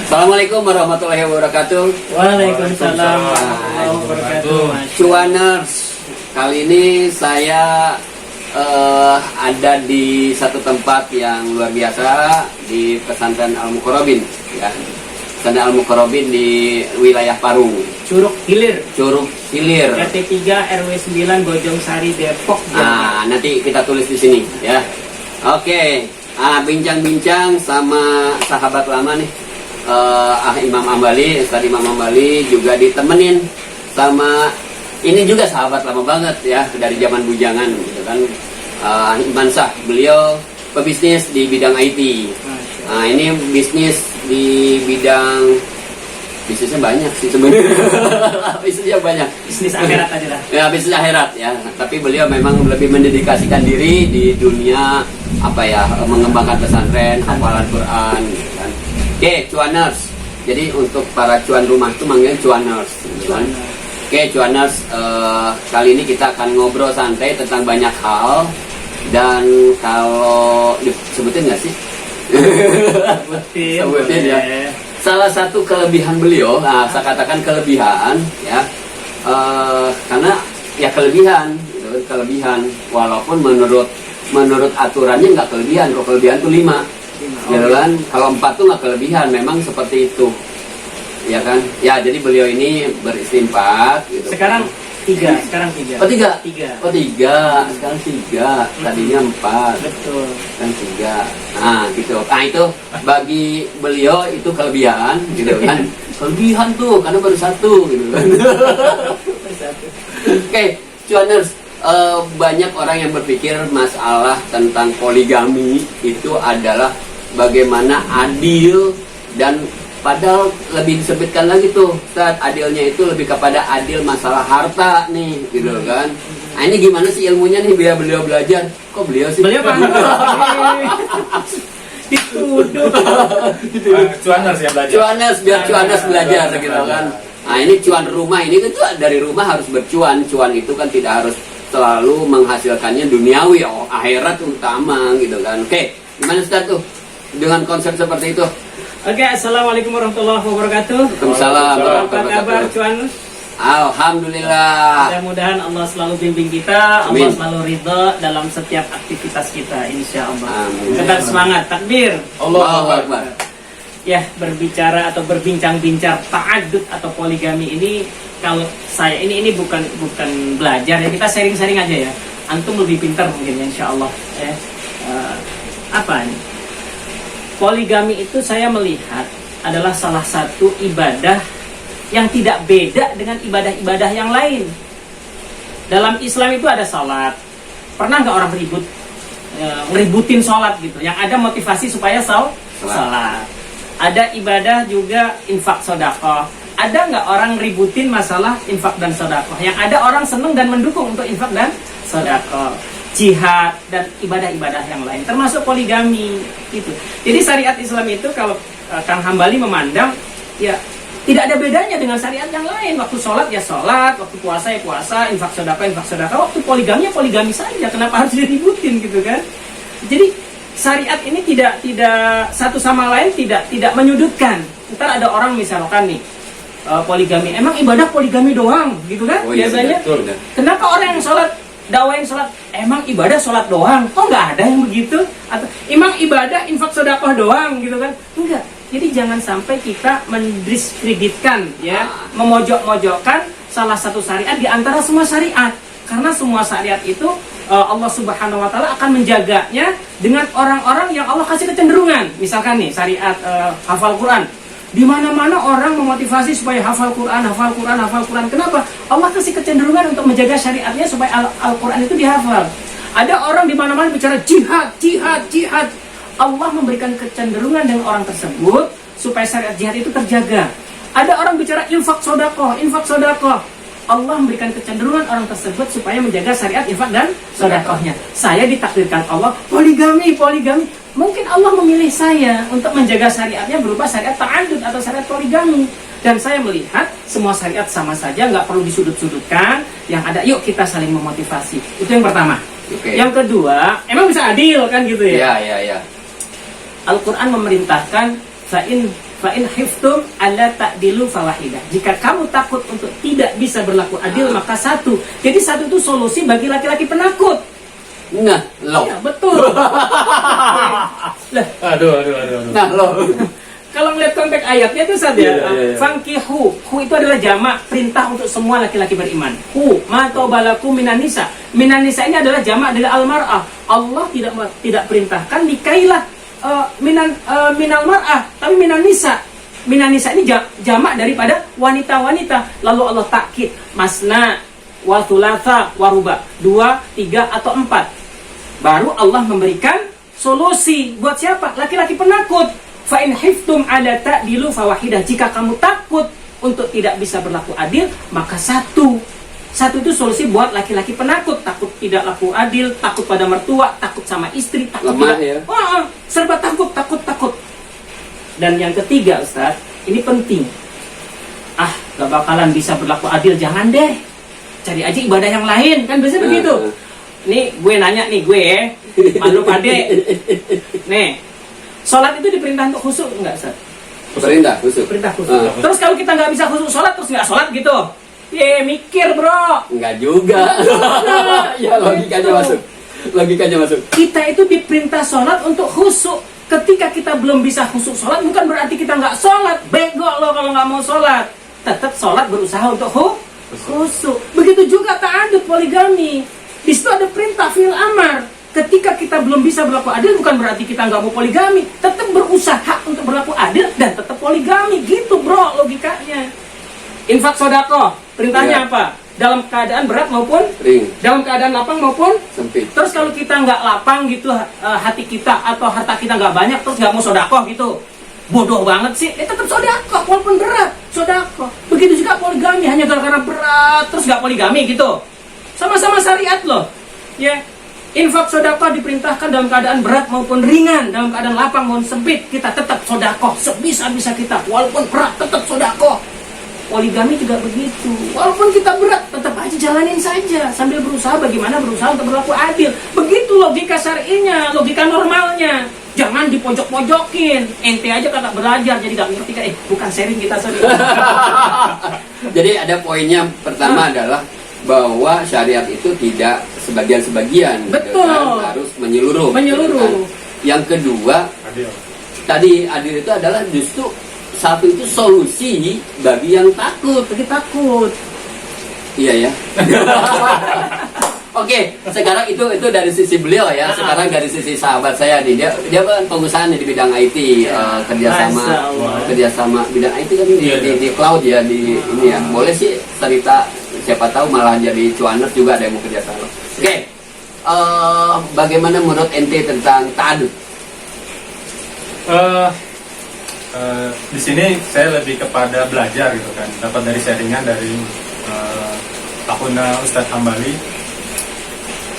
Assalamualaikum warahmatullahi wabarakatuh. Waalaikumsalam warahmatullahi wabarakatuh. Cuaners, kali ini saya ada di satu tempat yang luar biasa di pesantren Al-Muqarrabin, ya. Pesantren Al-Muqarrabin di wilayah Parung. Curug Hilir. Curug Hilir. RT 3 RW 9 Bojong Sari Depok. Nah, nanti kita tulis di sini, ya. Oke. Bincang-bincang sama sahabat lama nih. Imam Ambali, Ustaz Imam Ambali juga ditemenin sama ini juga sahabat lama banget ya dari zaman bujangan gitu kan. Iman Sah, beliau pebisnis di bidang IT. Nah, ini bisnis di bidang bisnisnya banyak sih sebenarnya. Bisnisnya banyak. Bisnis akhirat aja lah. Ya, bisnis akhirat ya. Tapi beliau memang lebih mendedikasikan diri di dunia mengembangkan pesantren, hafalan Quran gitu kan. Oke, cuaners. Jadi untuk para cuan rumah itu manggil cuaners. Oke, cuaners, kali ini kita akan ngobrol santai tentang banyak hal. Dan kalau disebutin nggak sih? Sebutin ya. Salah satu kelebihan beliau, saya katakan kelebihan ya, karena ya kelebihan, gitu, kelebihan. Walaupun menurut aturannya nggak kelebihan, kalau kelebihan tuh 5. Gitu kan, kalau 4 tuh nggak kelebihan, memang seperti itu, ya kan? Ya, jadi beliau ini beristri 4. Gitu. Sekarang 3. Sekarang 3. Oh 3. 3. Oh 3. Sekarang 3. Tadinya 4. Betul. Kan 3. Nah gitu. Nah itu bagi beliau itu kelebihan, gitu kan? Kelebihan tuh karena baru 1, gitu kan? Oke, cuaners. Banyak orang yang berpikir masalah tentang poligami itu adalah bagaimana adil, dan padahal lebih disebutkan lagi tuh Ustaz, adilnya itu lebih kepada adil masalah harta nih gitu kan. Nah ini gimana sih ilmunya nih biar beliau belajar? Kok beliau sih? Beliau kan dituduh. Cuaners yang belajar. Cuaners, biar cuaners belajar gitu kan. Nah ini cuan rumah ini kan dari rumah harus bercuan. Cuan itu kan tidak harus selalu menghasilkannya duniawi, akhirat utama gitu kan. Oke, gimana Ustaz tuh dengan konsep seperti itu? Oke, assalamualaikum warahmatullahi wabarakatuh. Waalaikumsalam. Apa kabar cuan? Alhamdulillah. Mudah-mudahan Allah selalu bimbing kita, Allah Amin. selalu ridha dalam setiap aktivitas kita, insya Allah. Amin. Tetap semangat, takbir. Allahu Akbar. Ya, berbicara atau berbincang-bincang ta'adud atau poligami ini, kalau saya ini bukan belajar ya, kita sharing-sharing aja ya. Antum lebih pintar mungkin ya, insya Allah ya. Apa ini? Poligami itu saya melihat adalah salah satu ibadah yang tidak beda dengan ibadah-ibadah yang lain. Dalam Islam itu ada salat. Pernah nggak orang ngeributin salat gitu? Yang ada motivasi supaya salat. Ada ibadah juga infak sedekah. Ada nggak orang ributin masalah infak dan sedekah? Yang ada orang seneng dan mendukung untuk infak dan sedekah, jihad dan ibadah-ibadah yang lain, termasuk poligami gitu. Jadi syariat Islam itu kalau Kang Hambali memandang ya tidak ada bedanya dengan syariat yang lain. Waktu sholat ya sholat, waktu puasa ya puasa, infak sedekah. Waktu poligami ya poligami saja. Kenapa harus diributin gitu kan? Jadi syariat ini tidak satu sama lain tidak menyudutkan. Ntar ada orang misalkan nih poligami, emang ibadah poligami doang gitu kan? Oh, iya, biasanya. betul. Kenapa orang yang sholat dakwain sholat, emang ibadah sholat doang? Kok nggak ada yang begitu? Atau emang ibadah infak sedekah doang gitu kan? Enggak. Jadi jangan sampai kita mendiskreditkan ya, memojok-mojokkan salah satu syariat di antara semua syariat. Karena semua syariat itu Allah Subhanahu wa taala akan menjaganya dengan orang-orang yang Allah kasih kecenderungan. Misalkan nih syariat hafal Quran. Di mana-mana orang memotivasi supaya hafal Quran. Kenapa? Allah kasih kecenderungan untuk menjaga syariatnya supaya Al-Quran itu dihafal. Ada orang di mana-mana bicara jihad. Allah memberikan kecenderungan dengan orang tersebut supaya syariat jihad itu terjaga. Ada orang bicara infak sedekah. Allah memberikan kecenderungan orang tersebut supaya menjaga syariat infak dan sedekahnya. Saya ditakdirkan Allah poligami. Mungkin Allah memilih saya untuk menjaga syariatnya berupa syariat ta'adud atau syariat poligami. Dan saya melihat semua syariat sama saja, nggak perlu disudut-sudutkan. Yang ada, yuk kita saling memotivasi. Itu yang pertama. Okay. Yang kedua, emang bisa adil kan gitu ya? Iya. Al-Quran memerintahkan fa'in Fa in khiftum alla ta'dilu fawahidah. Jika kamu takut untuk tidak bisa berlaku adil, maka satu. Jadi satu itu solusi bagi laki-laki penakut. Nah, lo. Ya, betul. Lah, Aduh. Nah, lo. kalau melihat konteks ayatnya itu saja, Iya. Fankihu, hu itu adalah jamak perintah untuk semua laki-laki beriman. Hu, ma tobalaku minan nisa. Minan nisa ini adalah jamak dari al-mar'ah. Allah tidak perintahkan nikailah minal mar'ah, tapi minan nisa. Minan nisa ini jamak daripada wanita-wanita. Lalu Allah takkid masna wa thulatha wa ruba, 2, 3 atau 4. Baru Allah memberikan solusi buat siapa? Laki-laki penakut. Fa in khiftum ala ta'dilu fawahidah. Jika kamu takut untuk tidak bisa berlaku adil, maka satu. Satu itu solusi buat laki-laki penakut, takut tidak laku adil, takut pada mertua, takut sama istri, takut Lemah, tidak, ya? serba takut. Dan yang ketiga, Ustaz, ini penting. Gak bakalan bisa berlaku adil, jangan deh. Cari aja ibadah yang lain, kan biasanya begitu. Nih, gue nanya nih, malu pade. Nih, sholat itu diperintah untuk khusyuk enggak, Ustaz? Perintah khusus. Perintah khusyuk. Terus kalau kita nggak bisa khusyuk sholat, terus nggak sholat gitu? Mikir, bro. Enggak juga. Ya, logikanya masuk. Kita itu diperintah sholat untuk khusyuk. Ketika kita belum bisa khusyuk sholat, bukan berarti kita nggak sholat. Bego lo kalau nggak mau sholat. Tetap sholat berusaha untuk khusyuk. Begitu juga ta'adud, poligami. Di situ ada perintah fi'il amar. Ketika kita belum bisa berlaku adil, bukan berarti kita nggak mau poligami. Tetap berusaha untuk berlaku adil dan tetap poligami. Gitu, bro, logikanya. Infak sodako, perintahnya Iya. apa? Dalam keadaan berat maupun Ring, dalam keadaan lapang maupun. sempit. Terus kalau kita nggak lapang gitu, hati kita atau harta kita nggak banyak, terus nggak mau sodakoh gitu, bodoh banget sih. Tetap sodakoh walaupun berat, sodakoh. Begitu juga poligami, hanya gara-gara berat terus nggak poligami gitu. Sama-sama syariat loh, ya. Infak sodakoh diperintahkan dalam keadaan berat maupun ringan, dalam keadaan lapang maupun sempit, kita tetap sodakoh sebisa-bisa kita, walaupun berat tetap sodakoh. Poligami juga begitu, walaupun kita berat tetap aja jalanin saja sambil berusaha untuk berlaku adil. Begitu logika syar'inya, logika normalnya. Jangan dipojok-pojokin. Ente aja kata belajar jadi gak ngerti kan? Bukan sharing kita, sorry. Jadi ada poinnya pertama adalah bahwa syariat itu tidak sebagian-sebagian, Betul. harus menyeluruh. Menyeluruh. Yang kedua, Adil. tadi adil itu adalah justru satu itu solusi bagi yang takut. Bagi takut. Iya ya. Oke, sekarang itu dari sisi beliau ya. Sekarang dari sisi sahabat saya nih, dia kan pengusaha nih di bidang IT, kerjasama bidang IT kan di cloud ya, di ini ya. Boleh sih cerita, siapa tahu malah jadi cuaners juga ada yang mau kerjasama. Oke, bagaimana menurut ente tentang ta'adud? Di sini saya lebih kepada belajar gitu kan, dapat dari sharingan dari akunnya Ustadz Hambali.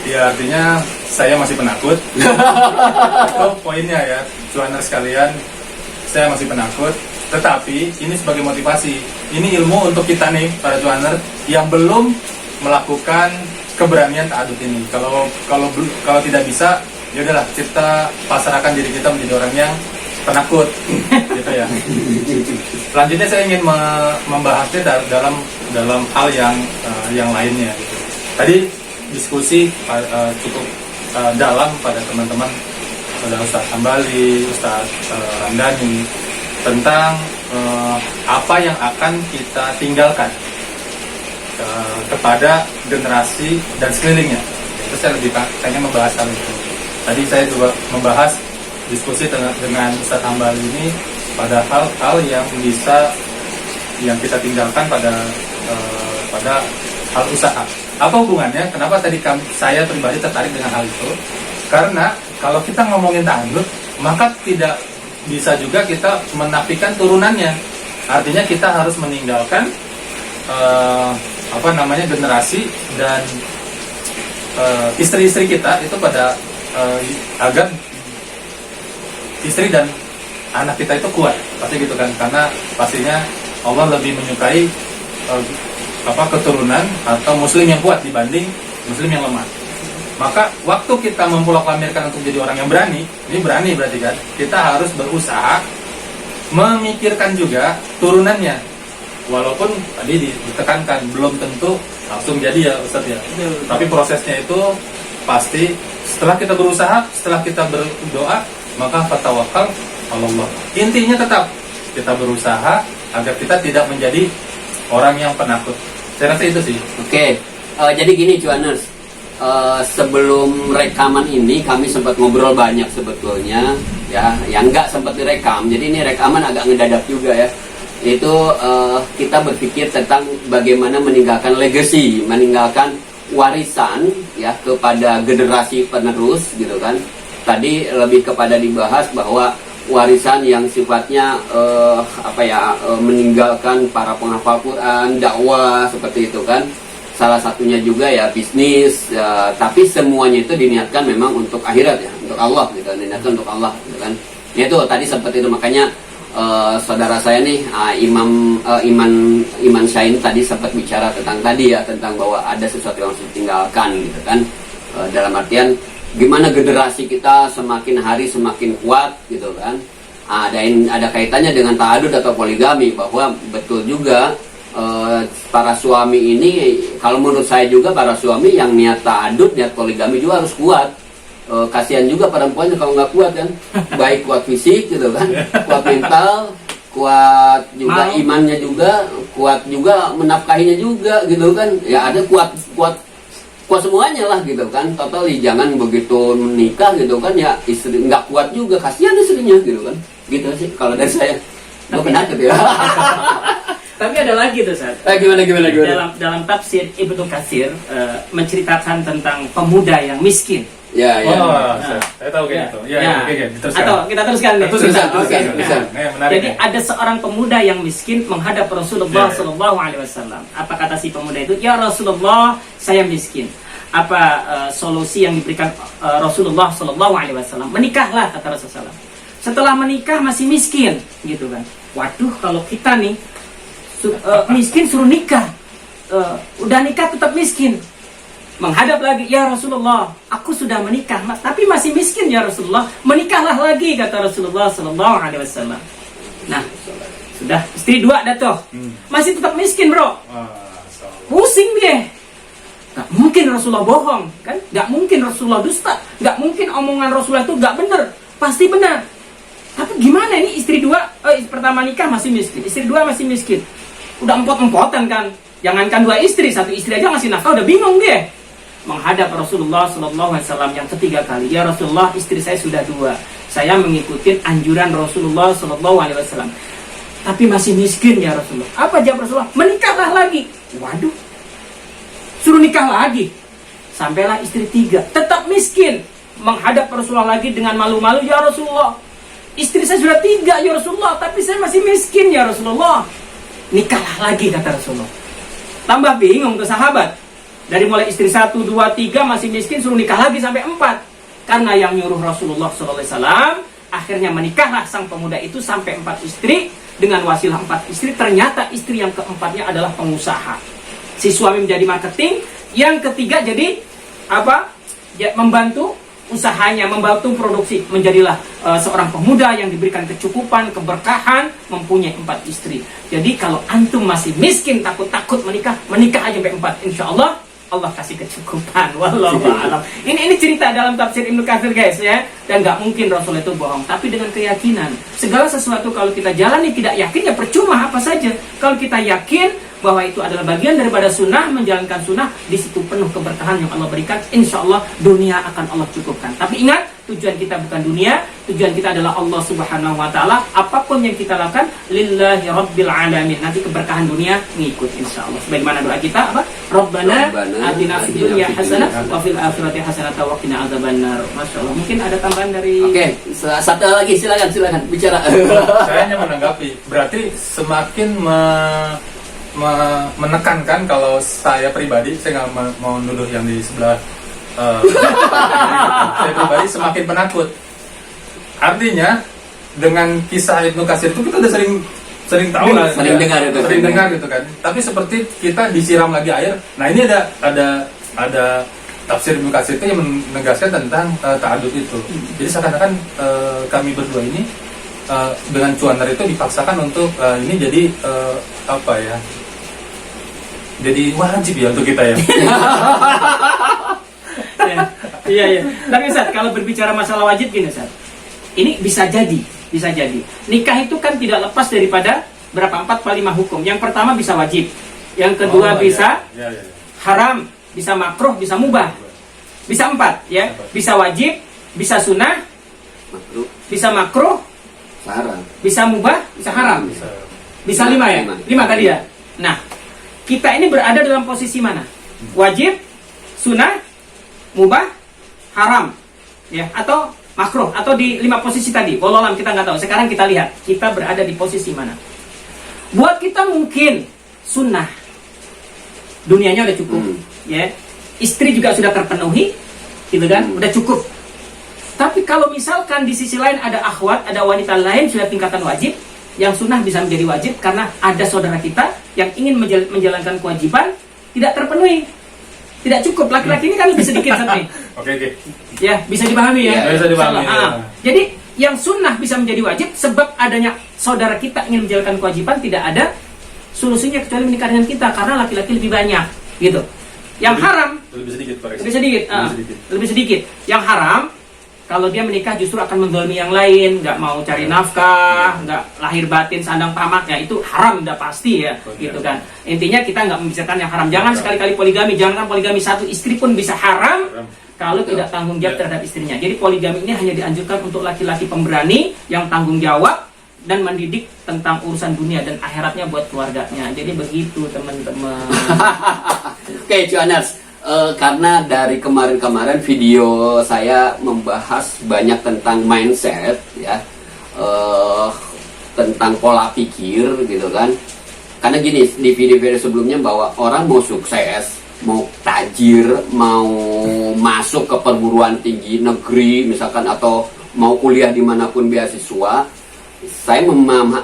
Ya artinya saya masih penakut. Itu poinnya ya, cuaner sekalian, saya masih penakut. Tetapi ini sebagai motivasi. Ini ilmu untuk kita nih para cuaner yang belum melakukan keberanian ta'adud ini. Kalau tidak bisa, ya udahlah kita pasrahkan diri kita menjadi orang yang penakut, gitu ya. Selanjutnya saya ingin membahasnya dalam hal yang lainnya. Gitu. Tadi diskusi cukup dalam pada teman-teman, pada Ustadz Hambali, Ustadz Ramdhani tentang apa yang akan kita tinggalkan kepada generasi dan sekelilingnya. Terus saya lebih pengen membahas hal itu. Tadi saya juga membahas diskusi dengan Ustadz Hambali ini pada hal-hal yang kita tinggalkan pada hal usaha. Apa hubungannya? Kenapa tadi saya pribadi tertarik dengan hal itu? Karena kalau kita ngomongin ta'adud, maka tidak bisa juga kita menafikan turunannya. Artinya kita harus meninggalkan generasi dan istri-istri kita itu pada agar istri dan anak kita itu kuat, pasti gitu kan? Karena pastinya Allah lebih menyukai keturunan atau muslim yang kuat dibanding muslim yang lemah. Maka waktu kita memproklamirkan untuk jadi orang yang berani, ini berani berarti kan kita harus berusaha memikirkan juga turunannya. Walaupun tadi ditekankan belum tentu langsung jadi ya Ustadz ya. Tapi prosesnya itu pasti setelah kita berusaha, setelah kita berdoa, maka fatawakal Allah. Intinya tetap kita berusaha agar kita tidak menjadi orang yang penakut. Saya rasa itu sih. Oke, jadi gini cuaners, sebelum rekaman ini kami sempat ngobrol banyak sebetulnya, ya, yang nggak sempat direkam. Jadi ini rekaman agak ngedadak juga ya. Itu kita berpikir tentang bagaimana meninggalkan legacy, meninggalkan warisan ya kepada generasi penerus gitu kan. Tadi lebih kepada dibahas bahwa warisan yang sifatnya meninggalkan para penghafal Quran, dakwah seperti itu kan. Salah satunya juga ya bisnis, tapi semuanya itu diniatkan memang untuk akhirat ya, untuk Allah gitu, diniatkan untuk Allah gitu kan. Itu tadi seperti itu, makanya saudara saya nih Iman Syain tadi sempat bicara tentang tadi ya, tentang bahwa ada sesuatu yang harus ditinggalkan gitu kan. Dalam artian gimana generasi kita semakin hari semakin kuat gitu kan. Ada kaitannya dengan ta'adud atau poligami, bahwa betul juga para suami ini, kalau menurut saya juga para suami yang niat ta'adud, niat poligami juga harus kuat. Kasihan juga perempuannya kalau nggak kuat kan, baik kuat fisik gitu kan, kuat mental, kuat juga imannya juga, kuat juga menafkahinya juga gitu kan. Ya ada kuat semuanya lah gitu kan. Total jangan begitu menikah gitu kan ya istri nggak kuat juga, kasihan istrinya gitu kan. Gitu sih kalau dari saya. Gue penakut ya. Tapi ada lagi tuh Ustaz. Gimana? Dalam tafsir Ibnu Katsir menceritakan tentang pemuda yang miskin. Ya. Saya tahu kayak gitu. Oke, diteruskan. Atau kita teruskan nih. Teruskan. Jadi ada seorang pemuda yang miskin menghadap Rasulullah Shallallahu Alaihi Wasallam. Apa kata si pemuda itu? Ya Rasulullah, saya miskin. Apa solusi yang diberikan Rasulullah Shallallahu Alaihi Wasallam? Menikahlah, kata Rasulullah. Setelah menikah masih miskin, gitu kan? Waduh, kalau kita nih miskin suruh nikah, udah nikah tetap miskin. Menghadap lagi, ya Rasulullah, aku sudah menikah, tapi masih miskin ya Rasulullah. Menikahlah lagi, kata Rasulullah Sallallahu Alaihi Wasallam. Nah, sudah istri dua datoh, masih tetap miskin bro. Pusing dia. Gak mungkin Rasulullah bohong, kan? Gak mungkin Rasulullah dusta, gak mungkin omongan Rasulullah itu gak benar, pasti benar. Tapi gimana ini istri dua, pertama nikah masih miskin, istri dua masih miskin, udah empot-empotan kan? Jangankan dua istri, satu istri aja ngasih nafkah udah bingung dia. Menghadap Rasulullah SAW yang ketiga kali, ya Rasulullah, istri saya sudah dua, saya mengikuti anjuran Rasulullah SAW, tapi masih miskin ya Rasulullah. Apa jawab Rasulullah? Menikahlah lagi. Waduh, suruh nikah lagi. Sampailah istri tiga, tetap miskin. Menghadap Rasulullah lagi dengan malu-malu, ya Rasulullah, istri saya sudah tiga ya Rasulullah, tapi saya masih miskin ya Rasulullah. Nikahlah lagi, kata Rasulullah. Tambah bingung tuh sahabat. Dari mulai istri 1, 2, 3 masih miskin, suruh nikah lagi sampai 4. Karena yang nyuruh Rasulullah SAW, akhirnya menikahlah sang pemuda itu sampai 4 istri. Dengan wasilah 4 istri, ternyata istri yang keempatnya adalah pengusaha. Si suami menjadi marketing, yang ketiga jadi apa? Membantu usahanya, membantu produksi. Menjadilah seorang pemuda yang diberikan kecukupan, keberkahan, mempunyai 4 istri. Jadi kalau antum masih miskin, takut-takut menikah aja sampai 4, insya Allah Allah kasih kecukupan. Wallahu a'lam. Ini cerita dalam tafsir Ibnu Katsir guys ya, dan nggak mungkin Rasul itu bohong. Tapi dengan keyakinan, segala sesuatu kalau kita jalani tidak yakin ya percuma apa saja. Kalau kita yakin bahwa itu adalah bagian daripada sunnah, menjalankan sunnah, di situ penuh keberkahan yang Allah berikan. Insya Allah dunia akan Allah cukupkan. Tapi ingat, tujuan kita bukan dunia, tujuan kita adalah Allah Subhanahu Wa Taala. Apapun yang kita lakukan, lillahi rabbil alamin. Nanti keberkahan dunia ngikut insya Allah. Sebagaimana doa kita apa? Rabbana atina fid dunya hasanah wa fil akhirati hasanah wa qina adzabannar. Masya Allah. Mungkin ada tambahan dari. Oke, satu lagi silakan bicara. Saya hanya menanggapi. Berarti semakin menekankan, kalau saya pribadi, saya nggak mau nuduh yang di sebelah. Saya pribadi semakin penakut. Artinya dengan kisah Ibnu Katsir itu kita udah sering tahu lah, sering dengar gitu kan. Tapi seperti kita disiram lagi air. Nah ini ada tafsir Ibnu Katsir itu yang menegaskan tentang ta'adud itu. Jadi seakan-akan kami berdua ini dengan cuaner itu dipaksakan untuk ini jadi apa ya? Jadi wajib ya untuk kita ya. Iya. Tapi Ustaz, kalau berbicara masalah wajib gini Ustaz, ini bisa jadi. Nikah itu kan tidak lepas daripada berapa 4 atau 5 hukum. Yang pertama bisa wajib, yang kedua bisa haram, bisa makruh, bisa mubah, bisa 4 ya, bisa wajib, bisa sunnah, bisa makruh, haram, bisa mubah, bisa haram, bisa 5 ya, 5 tadi ya. Nah, kita ini berada dalam posisi mana? Wajib, sunnah, mubah, haram, ya, atau makruh, atau di 5 posisi tadi. Wallahu alam, kita nggak tahu. Sekarang kita lihat kita berada di posisi mana. Buat kita mungkin sunnah, dunianya udah cukup, ya, istri juga sudah terpenuhi, gitu kan, udah cukup. Tapi kalau misalkan di sisi lain ada akhwat, ada wanita lain sudah tingkatan wajib, yang sunnah bisa menjadi wajib karena ada saudara kita yang ingin menjalankan kewajiban tidak terpenuhi, tidak cukup. Laki-laki ini kan lebih sedikit nih. Oke. Ya, bisa dipahami ya. Bisa dipahami. Ya. Jadi yang sunnah bisa menjadi wajib sebab adanya saudara kita ingin menjalankan kewajiban, tidak ada solusinya kecuali menikah dengan kita karena laki-laki lebih banyak, gitu. Yang haram lebih sedikit, lebih sedikit. Yang haram kalau dia menikah justru akan mendolimi yang lain, nggak mau cari nafkah, nggak lahir batin sandang pamaknya, itu haram udah pasti ya, gitu kan. Intinya kita nggak membicarakan yang haram. Jangan sekali-kali poligami, jangan poligami 1 istri pun bisa haram kalau tidak tanggung jawab terhadap istrinya. Jadi poligami ini hanya dianjurkan untuk laki-laki pemberani yang tanggung jawab dan mendidik tentang urusan dunia dan akhiratnya buat keluarganya. Jadi begitu teman-teman. Oke, Cuaners. Karena dari kemarin-kemarin video saya membahas banyak tentang mindset ya, tentang pola pikir gitu kan. Karena gini, di video-video sebelumnya bahwa orang mau sukses, mau tajir, mau masuk ke perguruan tinggi negeri misalkan, atau mau kuliah dimanapun beasiswa, saya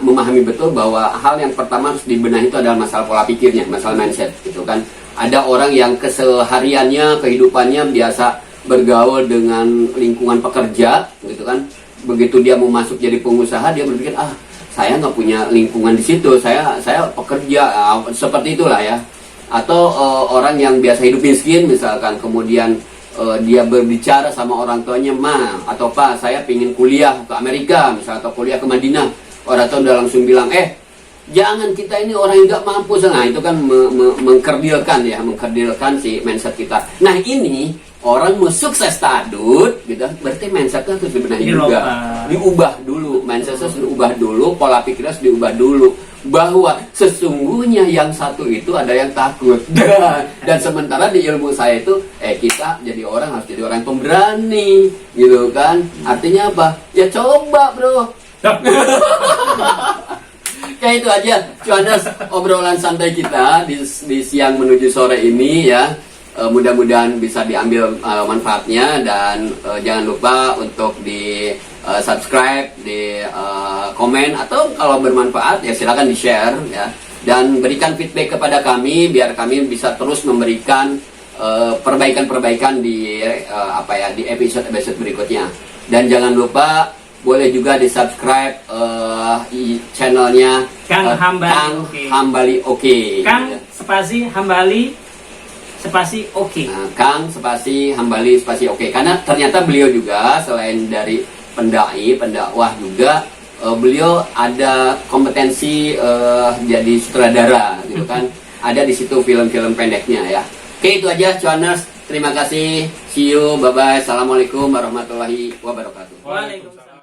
memahami betul bahwa hal yang pertama harus dibenahi itu adalah masalah pola pikirnya, masalah mindset gitu kan. Ada orang yang kesehariannya, kehidupannya biasa bergaul dengan lingkungan pekerja gitu kan. Begitu dia mau masuk jadi pengusaha, dia berpikir, saya nggak punya lingkungan di situ, saya pekerja, seperti itulah ya. Atau orang yang biasa hidup miskin misalkan, kemudian dia berbicara sama orang tuanya, ma atau pak, saya pingin kuliah ke Amerika misalnya, atau kuliah ke Madinah. Orang tua udah langsung bilang, jangan, kita ini orang yang gak mampu. Nah itu kan mengkerdilkan si mindset kita. Nah ini orang mau sukses tadut gitu, berarti mindsetnya harus dibenahi juga, diubah dulu, mindsetnya harus diubah dulu, pola pikirnya harus diubah dulu, bahwa sesungguhnya yang satu itu ada yang takut. Dan sementara di ilmu saya itu kita jadi orang harus jadi orang pemberani gitu kan. Artinya apa? Ya coba bro. Kayak itu aja Cuaners, obrolan santai kita di siang menuju sore ini ya. Mudah-mudahan bisa diambil manfaatnya, dan jangan lupa untuk di subscribe, di komen, atau kalau bermanfaat ya silakan di share ya, dan berikan feedback kepada kami biar kami bisa terus memberikan perbaikan-perbaikan di di episode berikutnya. Dan jangan lupa boleh juga di subscribe channelnya Kang Hambali Oke. Kang spasi Hambali spasi Oke. Kang spasi Hambali spasi Oke. Karena ternyata beliau juga selain dari pendakwah juga, beliau ada kompetensi jadi sutradara gitu kan. Ada di situ film-film pendeknya ya. Oke, itu aja Cuaners. Terima kasih. See you. Bye bye. Assalamualaikum warahmatullahi wabarakatuh. Waalaikumsalam.